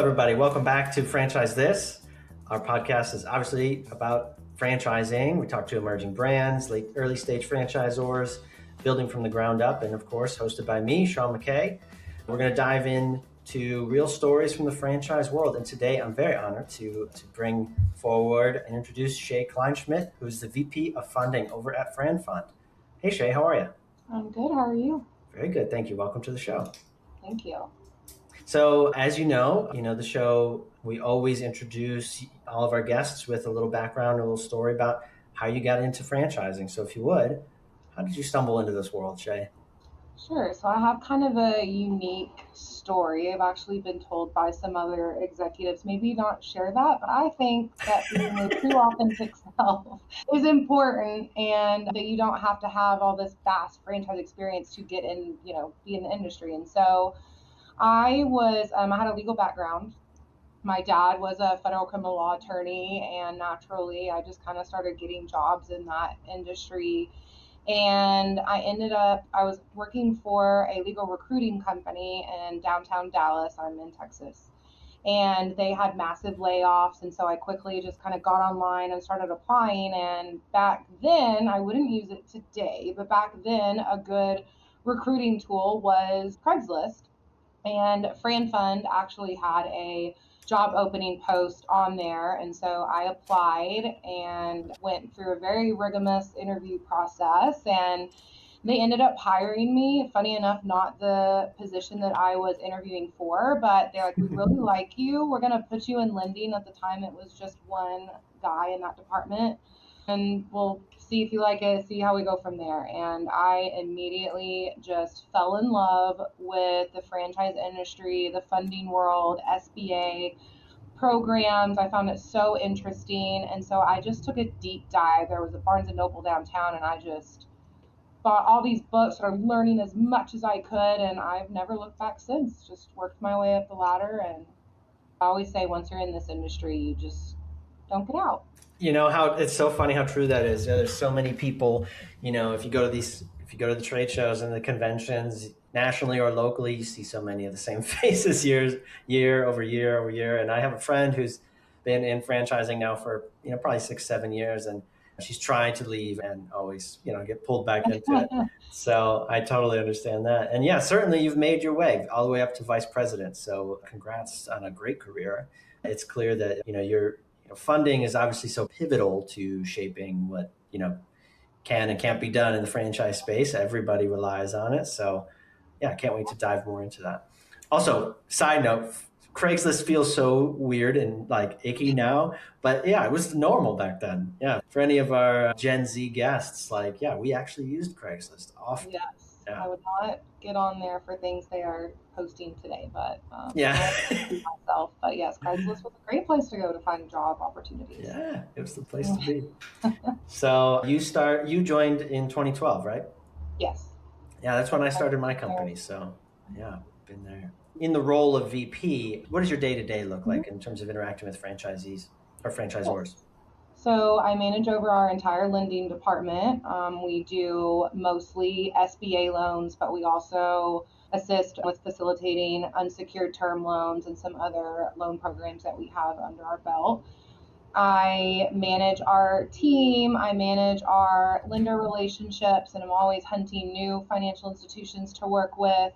everybody. Welcome back to Franchise This. Our podcast is obviously about franchising. We talk to emerging brands, early stage franchisors, building from the ground up, and of course, hosted by me, Sean McKay. We're going to dive into real stories from the franchise world. And today, I'm very honored to bring forward and introduce Shay Kleinschmidt, who's the VP of Funding over at FranFund. Hey, Shay, how are you? I'm good. How are you? Very good. Thank you. Welcome to the show. Thank you. So as you know, the show, we always introduce all of our guests with a little background, a little story about how you got into franchising. So if you would, how did you stumble into this world, Shay? Sure. So I have kind of a unique story. I've actually been told by some other executives, maybe not share that, but I think that being a true authentic self is important and that you don't have to have all this vast franchise experience to get in, be in the industry. And so I had a legal background. My dad was a federal criminal law attorney, and naturally, I just kind of started getting jobs in that industry. And I was working for a legal recruiting company in downtown Dallas. I'm in Texas. And they had massive layoffs. And so I quickly just kind of got online and started applying. And back then, I wouldn't use it today, but back then, a good recruiting tool was Craigslist. And FranFund actually had a job opening post on there. And so I applied and went through a very rigorous interview process, and they ended up hiring me. Funny enough, not the position that I was interviewing for, but they're like, we really like you. We're going to put you in lending. At the time, it was just one guy in that department. And we'll see if you like it, see how we go from there. And I immediately just fell in love with the franchise industry, the funding world, SBA programs. I found it so interesting. And so I just took a deep dive. There was a Barnes & Noble downtown, and I just bought all these books, started learning as much as I could, and I've never looked back since. Just worked my way up the ladder. And I always say, once you're in this industry, you just don't get out. You know how it's so funny how true that is. There's so many people, if you go to the trade shows and the conventions nationally or locally, you see so many of the same faces year over year. And I have a friend who's been in franchising now for, probably 6-7 years, and she's trying to leave and always, get pulled back into it. So I totally understand that. And yeah, certainly you've made your way all the way up to vice president. So congrats on a great career. It's clear that, funding is obviously so pivotal to shaping what, can and can't be done in the franchise space. Everybody relies on it. So yeah, I can't wait to dive more into that. Also, side note, Craigslist feels so weird and like icky now, but yeah, it was normal back then. Yeah. For any of our Gen Z guests, we actually used Craigslist often. Yes. Yeah. I would not get on there for things they are posting today, but yeah. myself. But yes, Craigslist was a great place to go to find job opportunities. Yeah, it was the place to be. So you joined in 2012, right? Yes. Yeah, that's when I started my company. So yeah, been there. In the role of VP, what does your day-to-day look like in terms of interacting with franchisees or franchisors? So I manage over our entire lending department. We do mostly SBA loans, but we also assist with facilitating unsecured term loans and some other loan programs that we have under our belt. I manage our team, I manage our lender relationships, and I'm always hunting new financial institutions to work with.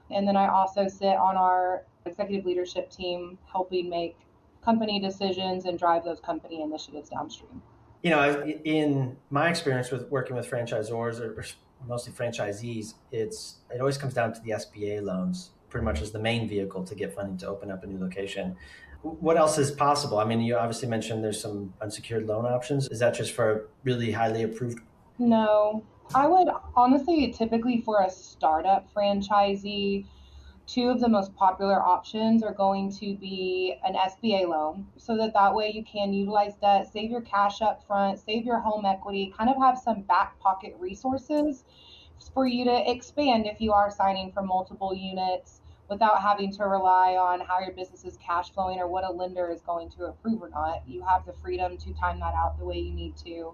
And then I also sit on our executive leadership team, helping make company decisions and drive those company initiatives downstream. In my experience with working with franchisors or mostly franchisees, it always comes down to the SBA loans, pretty much as the main vehicle to get funding to open up a new location. What else is possible? I mean, you obviously mentioned there's some unsecured loan options. Is that just for really highly approved? No, I would honestly, typically for a startup franchisee, two of the most popular options are going to be an SBA loan, so that way you can utilize debt, save your cash up front, save your home equity, kind of have some back pocket resources for you to expand if you are signing for multiple units without having to rely on how your business is cash flowing or what a lender is going to approve or not. You have the freedom to time that out the way you need to.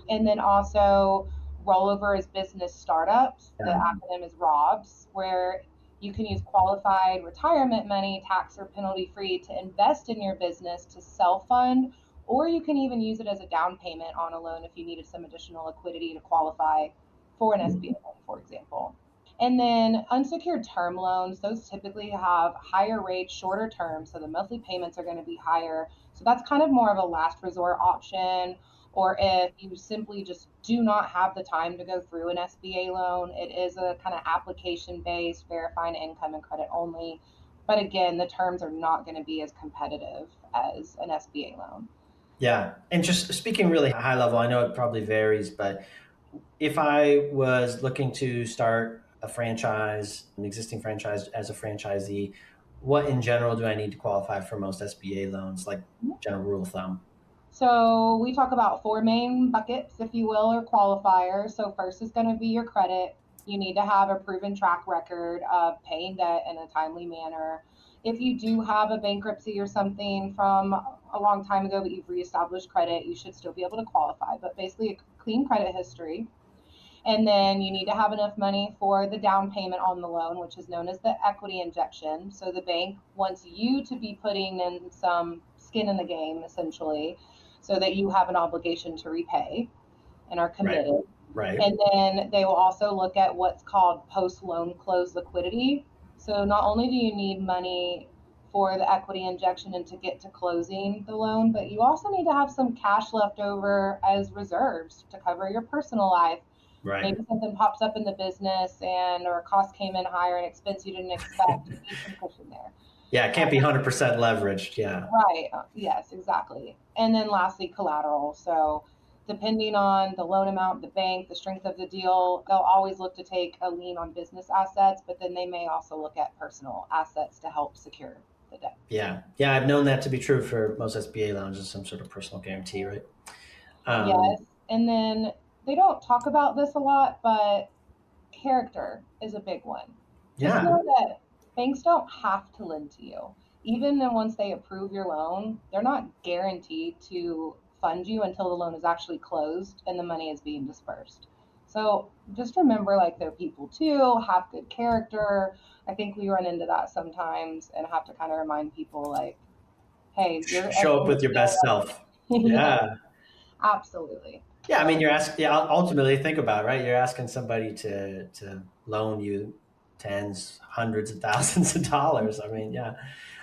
And then also rollover is business startups. The acronym is ROBS, where You can use qualified retirement money, tax or penalty free, to invest in your business to self-fund, or you can even use it as a down payment on a loan if you needed some additional liquidity to qualify for an SBA loan, for example. And then unsecured term loans, those typically have higher rates, shorter terms, so the monthly payments are going to be higher. So that's kind of more of a last resort option. Or if you simply just do not have the time to go through an SBA loan, it is a kind of application based, verifying income and credit only. But again, the terms are not going to be as competitive as an SBA loan. Yeah. And just speaking really high level, I know it probably varies, but if I was looking to start a franchise, an existing franchise as a franchisee, what in general do I need to qualify for most SBA loans, like general rule of thumb? So we talk about four main buckets, if you will, or qualifiers. So first is going to be your credit. You need to have a proven track record of paying debt in a timely manner. If you do have a bankruptcy or something from a long time ago, but you've reestablished credit, you should still be able to qualify. But basically, a clean credit history. And then you need to have enough money for the down payment on the loan, which is known as the equity injection. So the bank wants you to be putting in some skin in the game, essentially, so that you have an obligation to repay and are Right. committed. Right. And then they will also look at what's called post-loan close liquidity. So not only do you need money for the equity injection and to get to closing the loan, but you also need to have some cash left over as reserves to cover your personal life. Right. Maybe something pops up in the business and or cost came in higher, an expense you didn't expect. You need some cushion there. Yeah. It can't be 100% leveraged. Yeah. Right. Yes, exactly. And then lastly, collateral. So depending on the loan amount, the bank, the strength of the deal, they'll always look to take a lien on business assets, but then they may also look at personal assets to help secure the debt. Yeah. Yeah. I've known that to be true for most SBA loans, is some sort of personal guarantee, right? Um, Yes. And then they don't talk about this a lot, but character is a big one. Just yeah. know that banks don't have to lend to you. Even then, once they approve your loan, they're not guaranteed to fund you until the loan is actually closed and the money is being dispersed. So just remember, like, they're people too, have good character. I think we run into that sometimes and have to kind of remind people, like, hey, you're Show up with your best self. yeah, Yeah. absolutely. Yeah, I mean, you're asking. Yeah, ultimately, think about it, right. You're asking somebody to loan you tens, hundreds of thousands of dollars. I mean, yeah.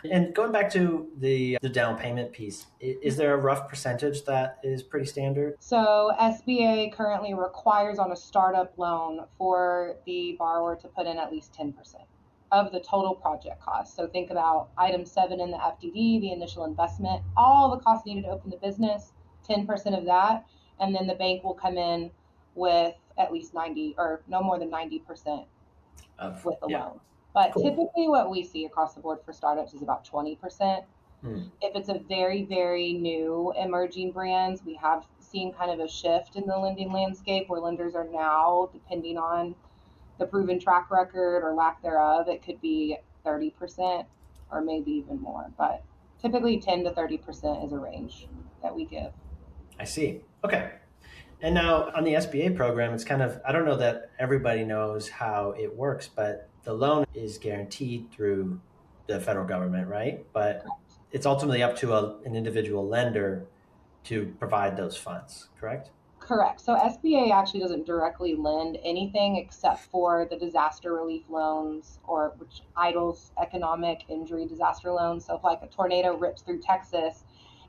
And going back to the down payment piece, is there a rough percentage that is pretty standard? So SBA currently requires on a startup loan for the borrower to put in at least 10% of the total project cost. So think about item 7 in the FDD, the initial investment, all the costs needed to open the business, 10% of that, and then the bank will come in with at least 90 or no more than 90% Of with the yeah, loan. But cool. typically what we see across the board for startups is about 20%. Hmm. If it's a very, very new emerging brands, we have seen kind of a shift in the lending landscape where lenders are now, depending on the proven track record or lack thereof, it could be 30% or maybe even more. But typically 10 to 30% is a range that we give. I see. Okay. And now on the SBA program, it's kind of, I don't know that everybody knows how it works, but the loan is guaranteed through the federal government, right? But it's ultimately up to an individual lender to provide those funds, correct? Correct. So SBA actually doesn't directly lend anything except for the disaster relief loans, or which idles economic injury disaster loans. So if like a tornado rips through Texas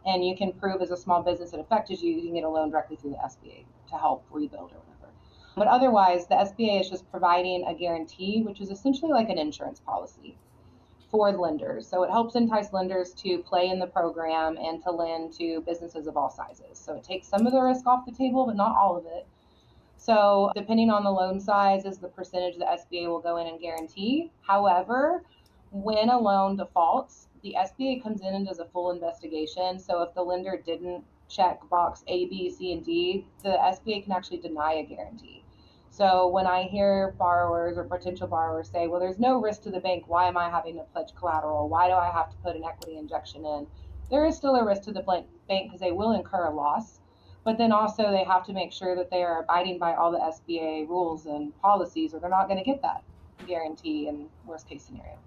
and you can prove as a small business it affected you, you can get a loan directly through the SBA to help rebuild or whatever. But otherwise, the SBA is just providing a guarantee, which is essentially like an insurance policy for lenders. So it helps entice lenders to play in the program and to lend to businesses of all sizes. So it takes some of the risk off the table, but not all of it. So depending on the loan size is the percentage the SBA will go in and guarantee. However, when a loan defaults, the SBA comes in and does a full investigation. So if the lender didn't check box A, B, C, and D, the SBA can actually deny a guarantee. So when I hear borrowers or potential borrowers say, well, there's no risk to the bank, why am I having to pledge collateral? Why do I have to put an equity injection in? There is still a risk to the bank because they will incur a loss. But then also they have to make sure that they are abiding by all the SBA rules and policies, or they're not going to get that guarantee in worst case scenario.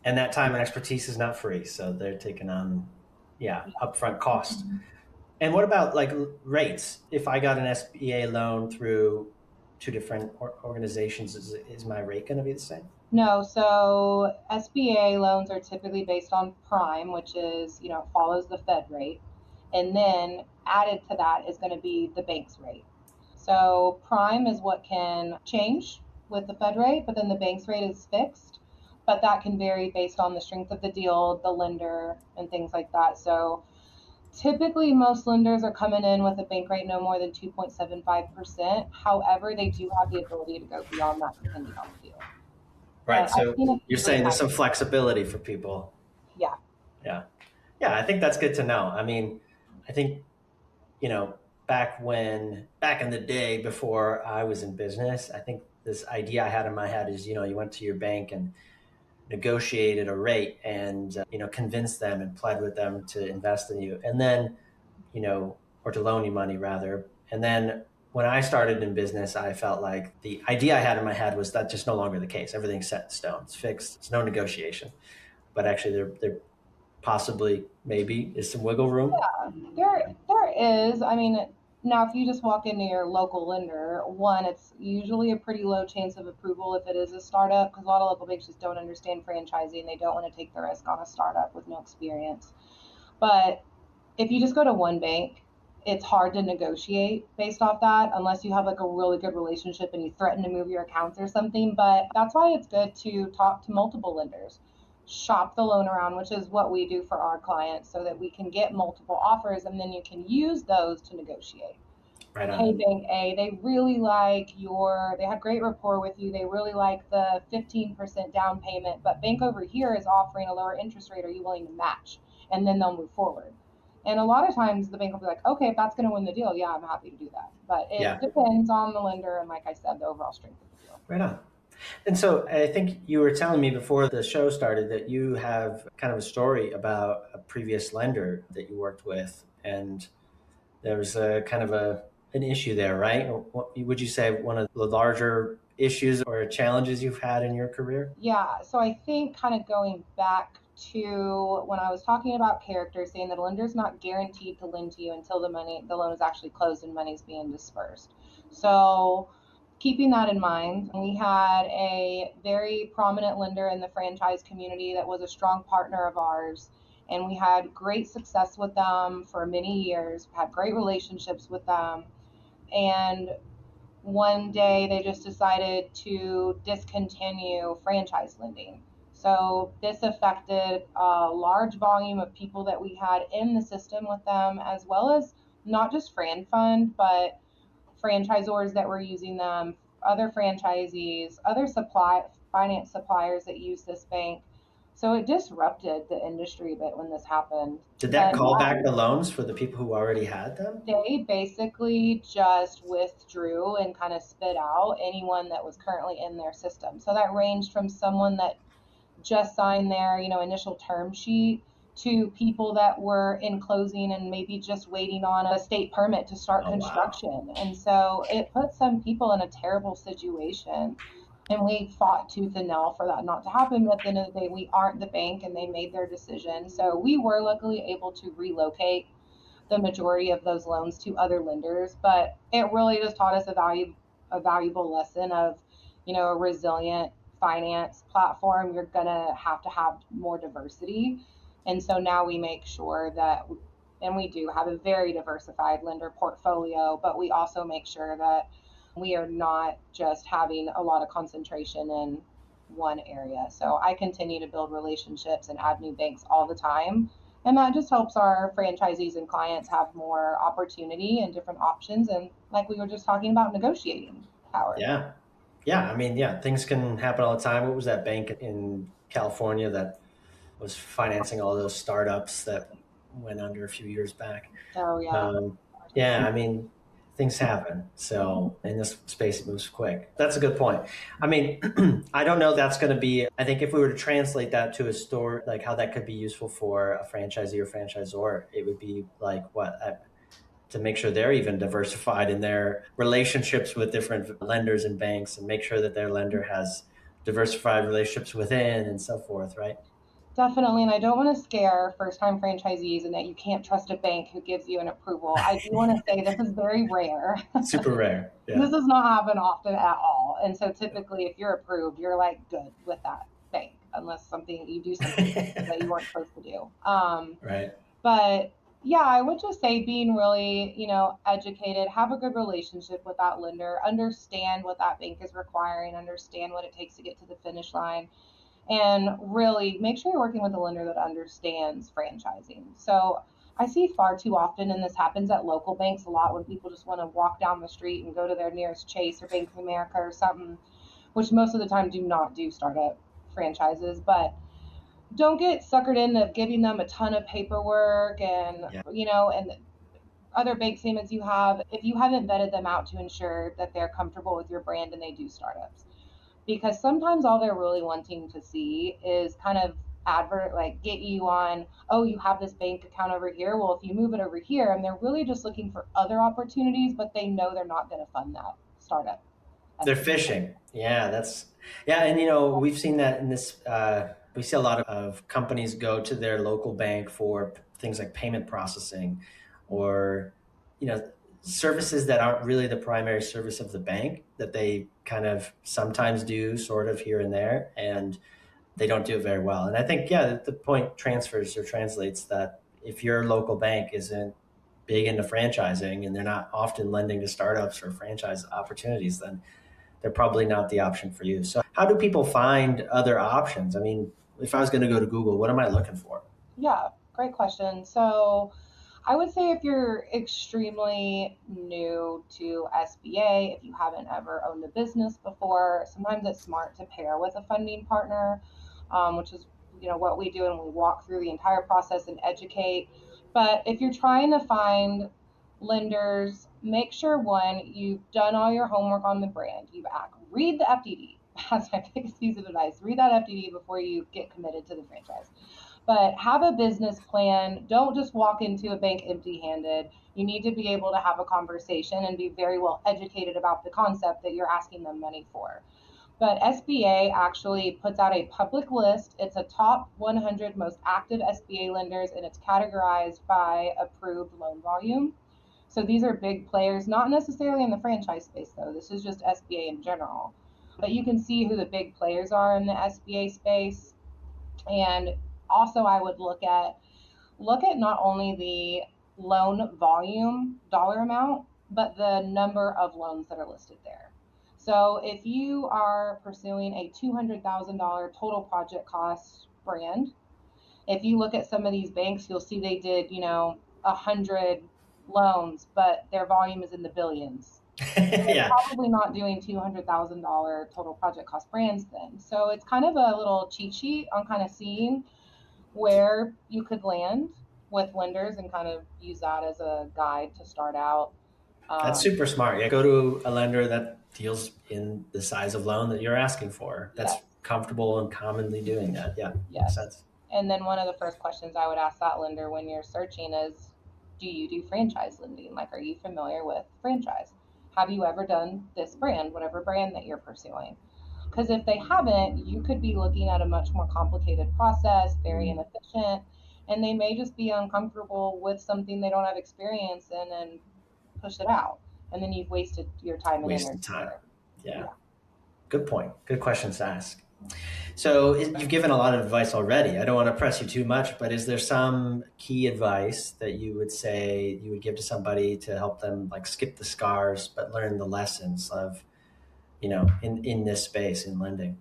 And that time and expertise is not free. So they're taking on, upfront cost. And what about like rates? If I got an SBA loan through two different organizations, is my rate going to be the same? No, so SBA loans are typically based on prime, which is, follows the Fed rate. And then added to that is going to be the bank's rate. So prime is what can change with the Fed rate, but then the bank's rate is fixed. But that can vary based on the strength of the deal, the lender, and things like that. So typically, most lenders are coming in with a bank rate no more than 2.75%. However, they do have the ability to go beyond that depending on the deal. Right. But I've So seen it you're saying there's some flexibility for people. Yeah. Yeah. Yeah. I think that's good to know. I mean, I think, back in the day before I was in business, I think this idea I had in my head is, you went to your bank and negotiated a rate and, convinced them and pled with them to invest in you. And then, or to loan you money rather. And then when I started in business, I felt like the idea I had in my head was that just no longer the case. Everything's set in stone. It's fixed. It's no negotiation. But actually, there possibly maybe is some wiggle room. There is. I mean, now if you just walk into your local lender, one, it's usually a pretty low chance of approval if it is a startup, because a lot of local banks just don't understand franchising and they don't want to take the risk on a startup with no experience. But if you just go to one bank, it's hard to negotiate based off that unless you have like a really good relationship and you threaten to move your accounts or something. But that's why it's good to talk to multiple lenders, shop the loan around, which is what we do for our clients, so that we can get multiple offers and then you can use those to negotiate. Right on. Hey, bank A, they have great rapport with you. They really like the 15% down payment, but bank over here is offering a lower interest rate. Are you willing to match? And then they'll move forward. And a lot of times the bank will be like, okay, if that's going to win the deal, yeah, I'm happy to do that. But it depends on the lender and, like I said, the overall strength of the deal. Right on. And so I think you were telling me before the show started that you have kind of a story about a previous lender that you worked with, and there was a kind of an issue there, right? What would you say one of the larger issues or challenges you've had in your career? Yeah, so I think kind of going back to when I was talking about character, saying that a lender is not guaranteed to lend to you until the loan is actually closed and money's being dispersed. So keeping that in mind, we had a very prominent lender in the franchise community that was a strong partner of ours, and we had great success with them for many years, had great relationships with them, and one day they just decided to discontinue franchise lending. So this affected a large volume of people that we had in the system with them, as well as not just FranFund, but franchisors that were using them, other franchisees, other finance suppliers that use this bank. So it disrupted the industry a bit when this happened. Did that call back the loans for the people who already had them? They basically just withdrew and kind of spit out anyone that was currently in their system. So that ranged from someone that just signed their, initial term sheet to people that were in closing and maybe just waiting on a state permit to start construction. Wow. And so it put some people in a terrible situation. And we fought tooth and nail for that not to happen. But at the end of the day, we aren't the bank and they made their decision. So we were luckily able to relocate the majority of those loans to other lenders. But it really just taught us a valuable lesson of, a resilient finance platform. You're going to have more diversity. And so now we make sure that, and we do have a very diversified lender portfolio, but we also make sure that we are not just having a lot of concentration in one area. So I continue to build relationships and add new banks all the time. And that just helps our franchisees and clients have more opportunity and different options. And like we were just talking about, negotiating power. Yeah. Yeah. I mean, things can happen all the time. What was that bank in California that was financing all those startups that went under a few years back? Oh, yeah. Yeah. I mean, things happen. So in this space, it moves quick. That's a good point. I mean, I don't know that's going to be, I think if we were to translate that to a store, like how that could be useful for a franchisee or franchisor, it would be like to make sure they're even diversified in their relationships with different lenders and banks and make sure that their lender has diversified relationships within and so forth, right? Definitely, and I don't want to scare first-time franchisees and that you can't trust a bank who gives you an approval. I do want to say this is very rare. Super rare. This Yeah. does not happen often at all. And so typically if you're approved, you're like good with that bank, unless something you do something that you weren't supposed to do. Right. But yeah, I would just say being really, educated, have a good relationship with that lender, understand what that bank is requiring, understand what it takes to get to the finish line, and really make sure you're working with a lender that understands franchising. So I see far too often, and this happens at local banks a lot, when people just want to walk down the street and go to their nearest Chase or Bank of America or something, which most of the time do not do startup franchises. But don't get suckered into giving them a ton of paperwork and, Yeah. and other bank statements you have if you haven't vetted them out to ensure that they're comfortable with your brand and they do startups. Because sometimes all they're really wanting to see is kind of like get you on, oh, you have this bank account over here, well, if you move it over here, and they're really just looking for other opportunities, but they know they're not going to fund that startup. They're fishing. Yeah, yeah. And, we've seen that in this, we see a lot of companies go to their local bank for things like payment processing or, services that aren't really the primary service of the bank, that they kind of sometimes do sort of here and there, and they don't do it very well. And I think, yeah, the point transfers or translates that if your local bank isn't big into franchising and they're not often lending to startups or franchise opportunities, then they're probably not the option for you. So how do people find other options? I mean, if I was going to go to Google, what am I looking for? Yeah, great question. So I would say if you're extremely new to SBA, if you haven't ever owned a business before, sometimes it's smart to pair with a funding partner, which is what we do, and we walk through the entire process and educate. But if you're trying to find lenders, make sure one, you've done all your homework on the brand. Read the FDD. That's my biggest piece of advice. Read that FDD before you get committed to the franchise. But have a business plan. Don't just walk into a bank empty handed. You need to be able to have a conversation and be very well educated about the concept that you're asking them money for. But SBA actually puts out a public list. It's a top 100 most active SBA lenders, and it's categorized by approved loan volume. So these are big players, not necessarily in the franchise space though. This is just SBA in general. But you can see who the big players are in the SBA space. And also I would look at not only the loan volume dollar amount, but the number of loans that are listed there. So if you are pursuing a $200,000 total project cost brand, if you look at some of these banks, you'll see they did, 100 loans, but their volume is in the billions. They're Yeah. probably not doing $200,000 total project cost brands then. So it's kind of a little cheat sheet on kind of seeing where you could land with lenders and kind of use that as a guide to start out. That's Um, super smart. Yeah, go to a lender that deals in the size of loan that you're asking for. That's yes, comfortable and commonly doing that. Yeah, makes yes. sense. And then one of the first questions I would ask that lender when you're searching is, do you do franchise lending? Like, are you familiar with franchise? Have you ever done this brand, whatever brand that you're pursuing? Because if they haven't, you could be looking at a much more complicated process, very Mm. inefficient, and they may just be uncomfortable with something they don't have experience in and push it out. And then you've wasted your time and Wasted energy time. there. Yeah, Yeah. good point. Good questions to ask. So you've given a lot of advice already. I don't want to press you too much, but is there some key advice that you would say you would give to somebody to help them like skip the scars, but learn the lessons of, in this space in lending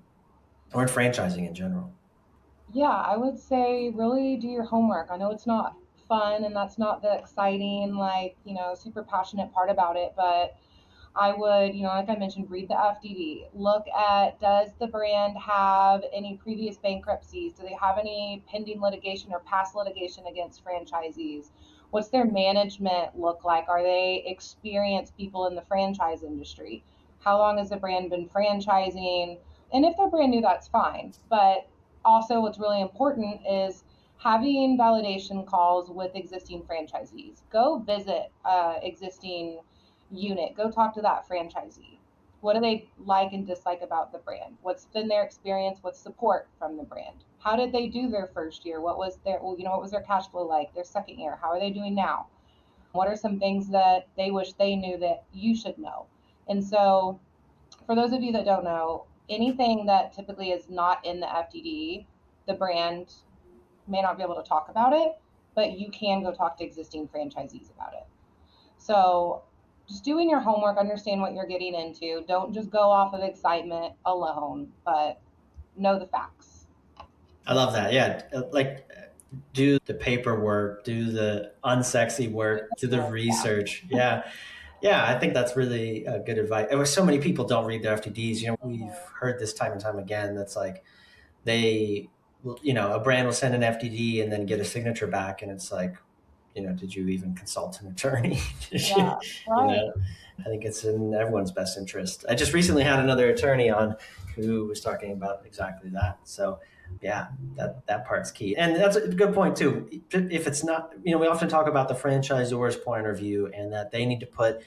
or in franchising in general? Yeah, I would say really do your homework. I know it's not fun and that's not the exciting, like, super passionate part about it, but I would, like I mentioned, read the FDD. Look at, does the brand have any previous bankruptcies? Do they have any pending litigation or past litigation against franchisees? What's their management look like? Are they experienced people in the franchise industry? How long has the brand been franchising? And if they're brand new, that's fine. But also, what's really important is having validation calls with existing franchisees. Go visit existing unit, go talk to that franchisee. What do they like and dislike about the brand? What's been their experience with support from the brand? How did they do their first year? What was their, what was their cash flow like their second year? How are they doing now? What are some things that they wish they knew that you should know? And so, for those of you that don't know, anything that typically is not in the FDD, the brand may not be able to talk about it, but you can go talk to existing franchisees about it. So just doing your homework, understand what you're getting into. Don't just go off of excitement alone, but know the facts. I love that. Yeah. Like, do the paperwork, do the unsexy work, do the research. Yeah. Yeah, I think that's really good advice. And so many people don't read their FTDs. We've heard this time and time again. That's like they, a brand will send an FTD and then get a signature back, and it's like, did you even consult an attorney? Yeah, right. I think it's in everyone's best interest. I just recently had another attorney on who was talking about exactly that. So yeah, that part's key. And that's a good point too. If it's not, we often talk about the franchisor's point of view and that they need to put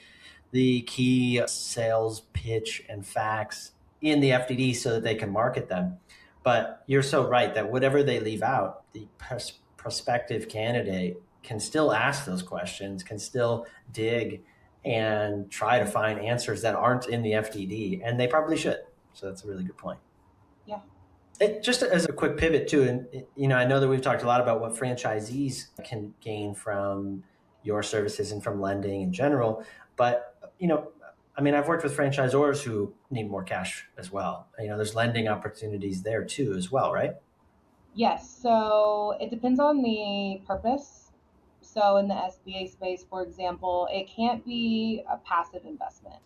the key sales pitch and facts in the FDD so that they can market them. But you're so right that whatever they leave out, the prospective candidate can still ask those questions, can still dig and try to find answers that aren't in the FDD, and they probably should. So that's a really good point. Yeah. Just as a quick pivot too, and I know that we've talked a lot about what franchisees can gain from your services and from lending in general, but I've worked with franchisors who need more cash as well. There's lending opportunities there too as well, right? Yes. So it depends on the purpose. So in the SBA space, for example, it can't be a passive investment.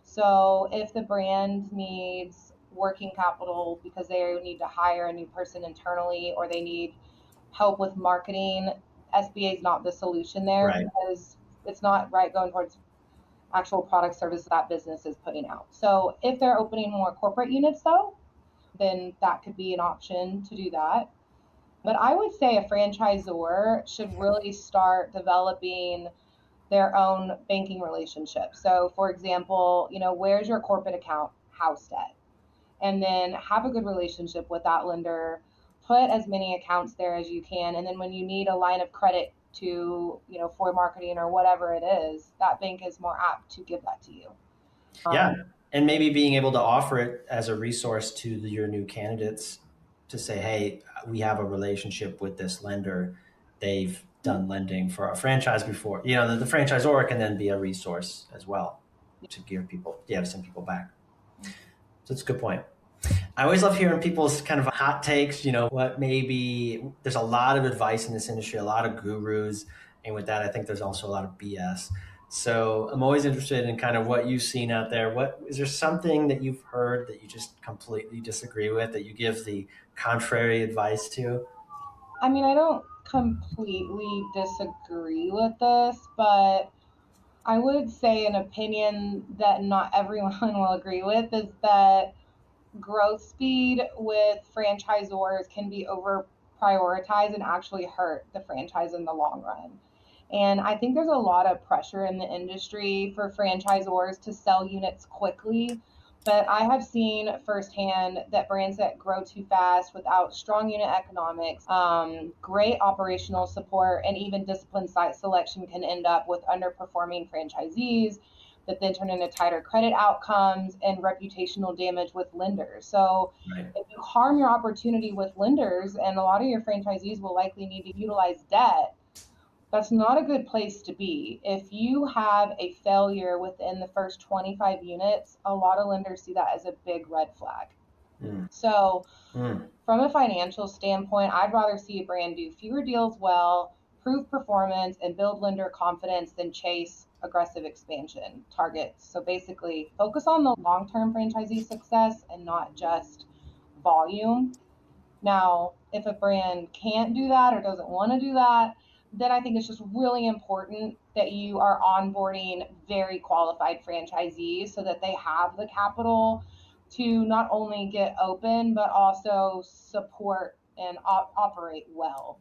So if the brand needs working capital because they need to hire a new person internally or they need help with marketing, SBA is not the solution there, Right. because it's not right going towards actual product service that business is putting out. So if they're opening more corporate units though, then that could be an option to do that. But I would say a franchisor should really start developing their own banking relationship. So for example, where's your corporate account housed at? And then have a good relationship with that lender. Put as many accounts there as you can. And then when you need a line of credit to, for marketing or whatever it is, that bank is more apt to give that to you. Yeah. And maybe being able to offer it as a resource to your new candidates to say, hey, we have a relationship with this lender. They've done lending for a franchise before. The franchisor can then be a resource as well to gear people, to send people back. So it's a good point. I always love hearing people's kind of hot takes, what maybe there's a lot of advice in this industry, a lot of gurus. And with that, I think there's also a lot of BS. So I'm always interested in kind of what you've seen out there. What is there something that you've heard that you just completely disagree with, that you give the contrary advice to? I mean, I don't completely disagree with this, but I would say an opinion that not everyone will agree with is that growth speed with franchisors can be over prioritized and actually hurt the franchise in the long run. And I think there's a lot of pressure in the industry for franchisors to sell units quickly. But I have seen firsthand that brands that grow too fast without strong unit economics, great operational support, and even disciplined site selection can end up with underperforming franchisees that then turn into tighter credit outcomes and reputational damage with lenders. So Right. if you harm your opportunity with lenders, and a lot of your franchisees will likely need to utilize debt, that's not a good place to be. If you have a failure within the first 25 units, a lot of lenders see that as a big red flag. So from a financial standpoint, I'd rather see a brand do fewer deals well, prove performance, and build lender confidence than chase aggressive expansion targets. So basically, focus on the long-term franchisee success and not just volume. Now, if a brand can't do that or doesn't want to do that, then I think it's just really important that you are onboarding very qualified franchisees so that they have the capital to not only get open, but also support and operate well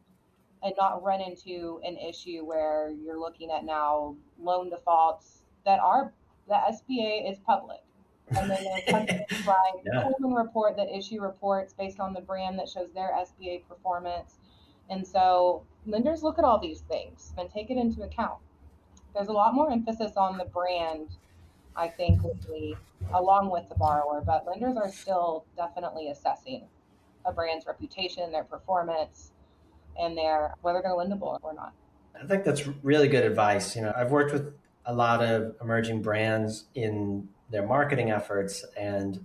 and not run into an issue where you're looking at now loan defaults that are, the SBA is public. And then there's companies like Yeah. Coleman Report that issue reports based on the brand that shows their SBA performance. And so lenders look at all these things and take it into account. There's a lot more emphasis on the brand, I think, lately, along with the borrower, but lenders are still definitely assessing a brand's reputation, their performance, and their whether they're lendable or not. I think that's really good advice. I've worked with a lot of emerging brands in their marketing efforts, and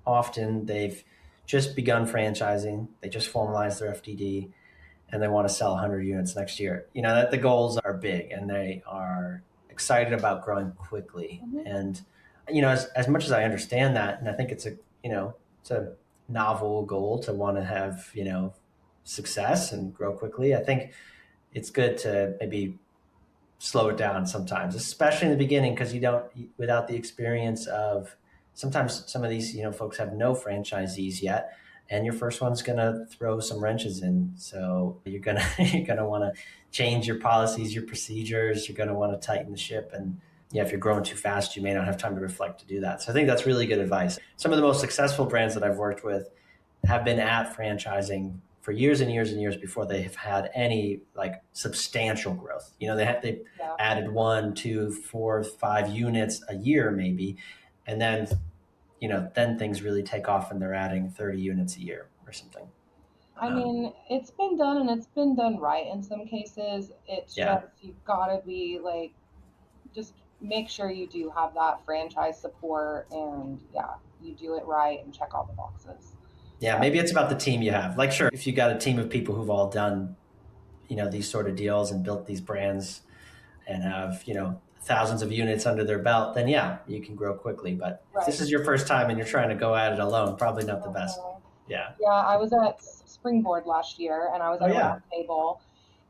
often they've just begun franchising, they just formalized their FDD, and they want to sell 100 units next year. That the goals are big, and they are excited about growing quickly. Mm-hmm. And as much as I understand that, and I think it's a novel goal to want to have success and grow quickly. I think it's good to maybe slow it down sometimes, especially in the beginning, because you don't, without the experience of, sometimes some of these folks have no franchisees yet, and your first one's going to throw some wrenches in. So you're going to you're going to want to change your policies, your procedures. You're going to want to tighten the ship, and if you're growing too fast, you may not have time to reflect to do that. So I think that's really good advice. Some of the most successful brands that I've worked with have been at franchising for years and years and years before they have had any like substantial growth. They Yeah. added 1, 2, 4, 5 units a year maybe, and then things really take off and they're adding 30 units a year or something. I mean, it's been done and it's been done right in some cases. It's Yeah. just, you've got to be like, just make sure you do have that franchise support and yeah, you do it right and check all the boxes. Yeah, maybe it's about the team you have. Like, sure, if you got a team of people who've all done, these sort of deals and built these brands and have, thousands of units under their belt, then yeah, you can grow quickly. But if this Right. is your first time and you're trying to go at it alone, probably not the best. Yeah. Yeah, I was at Springboard last year and I was Oh at a yeah. round table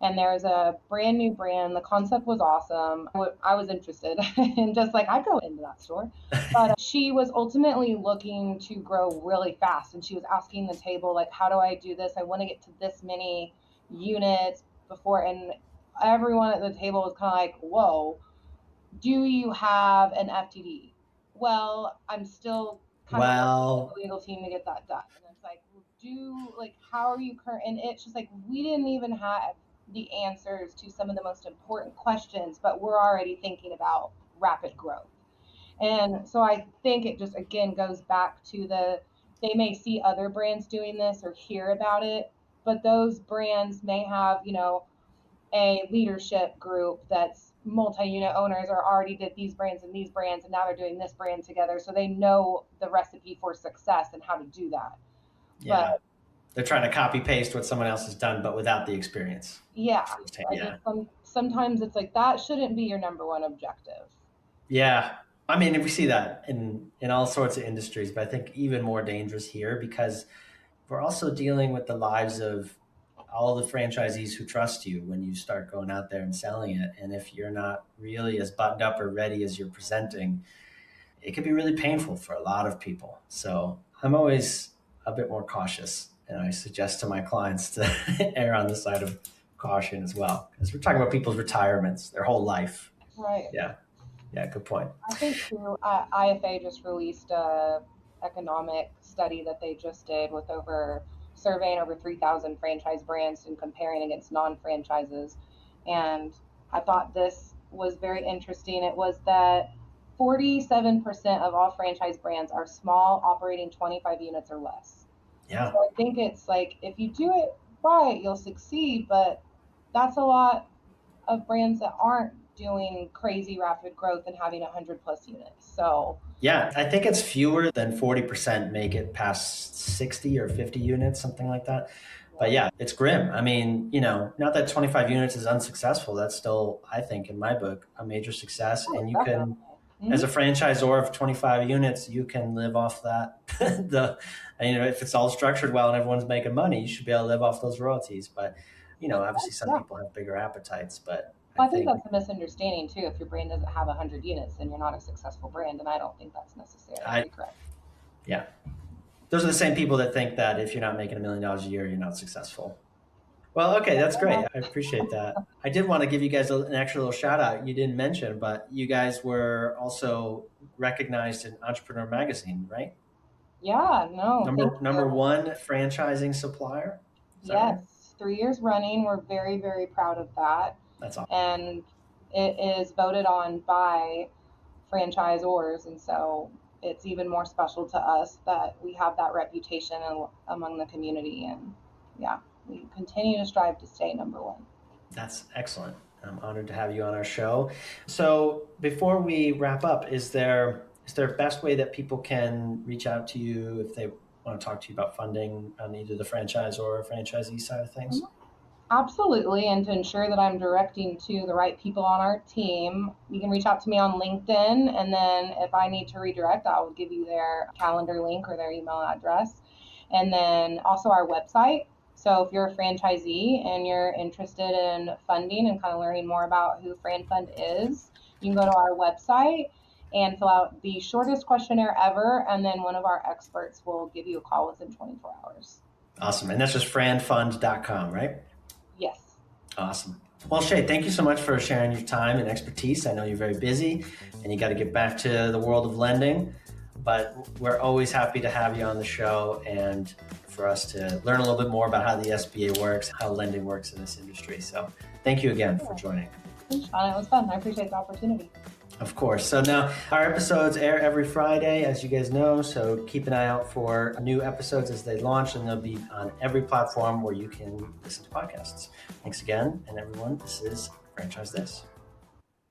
and there's a brand new brand. The concept was awesome. I was interested and just like I'd go into that store. But she was ultimately looking to grow really fast and she was asking the table like, how do I do this? I want to get to this many units before, and everyone at the table was kind of like, whoa, do you have an FTD? Well, I'm still kind of working with Well, the legal team to get that done. And it's like, well, how are you current? And it's just like, we didn't even have the answers to some of the most important questions, but we're already thinking about rapid growth. And so I think it just, again, goes back to they may see other brands doing this or hear about it, but those brands may have, a leadership group that's multi-unit owners or already did these brands and now they're doing this brand together, so they know the recipe for success and how to do that. yeah. But They're trying to copy paste what someone else has done, but without the experience. yeah, I Yeah. just sometimes it's like that shouldn't be your number one objective. Yeah. I mean, we see that in all sorts of industries, but I think even more dangerous here because we're also dealing with the lives of all the franchisees who trust you when you start going out there and selling it. And if you're not really as buttoned up or ready as you're presenting, it can be really painful for a lot of people. So I'm always a bit more cautious. And I suggest to my clients to err on the side of caution as well, because we're talking about people's retirements, their whole life. Right. Yeah. Yeah. Good point. I think too, IFA just released a economic study that they just did with surveying over 3,000 franchise brands and comparing against non-franchises. And I thought this was very interesting. It was that 47% of all franchise brands are small, operating 25 units or less. Yeah. So I think it's like if you do it right, you'll succeed, but that's a lot of brands that aren't doing crazy rapid growth and having 100 plus units. So Yeah, I think it's fewer than 40% make it past 60 or 50 units, something like that. But yeah, it's grim. I mean, not that 25 units is unsuccessful. That's still, I think, in my book, a major success. And you can, as a franchisor of 25 units, you can live off that. If it's all structured well and everyone's making money, you should be able to live off those royalties. But, obviously some people have bigger appetites, but I think that's a misunderstanding too. If your brand doesn't have 100 units, then you're not a successful brand, and I don't think that's necessarily correct. Yeah, those are the same people that think that if you're not making $1 million a year, you're not successful. Well, okay, that's great. I appreciate that. I did want to give you guys an extra little shout out. You didn't mention, but you guys were also recognized in Entrepreneur Magazine, right? Yeah, no, thank Number you. one franchising supplier. Is that right? Yes, 3 years running. We're very, very proud of that. That's awesome. And it is voted on by franchisors. And so it's even more special to us that we have that reputation among the community. And yeah, we continue to strive to stay number one. That's excellent. I'm honored to have you on our show. So before we wrap up, is there a best way that people can reach out to you if they want to talk to you about funding on either the franchise or franchisee side of things? Absolutely. And to ensure that I'm directing to the right people on our team, you can reach out to me on LinkedIn. And then if I need to redirect, I will give you their calendar link or their email address. And then also our website. So if you're a franchisee and you're interested in funding and kind of learning more about who FranFund is, you can go to our website and fill out the shortest questionnaire ever. And then one of our experts will give you a call within 24 hours. Awesome. And that's just franfund.com, right? Yes. Awesome. Well, Shay, thank you so much for sharing your time and expertise. I know you're very busy and you got to get back to the world of lending, but we're always happy to have you on the show and for us to learn a little bit more about how the SBA works, how lending works in this industry. So thank you again for joining. Thanks, Sean. It was fun. I appreciate the opportunity. Of course. So now our episodes air every Friday, as you guys know. So keep an eye out for new episodes as they launch, and they'll be on every platform where you can listen to podcasts. Thanks again. And everyone, this is Franchise This.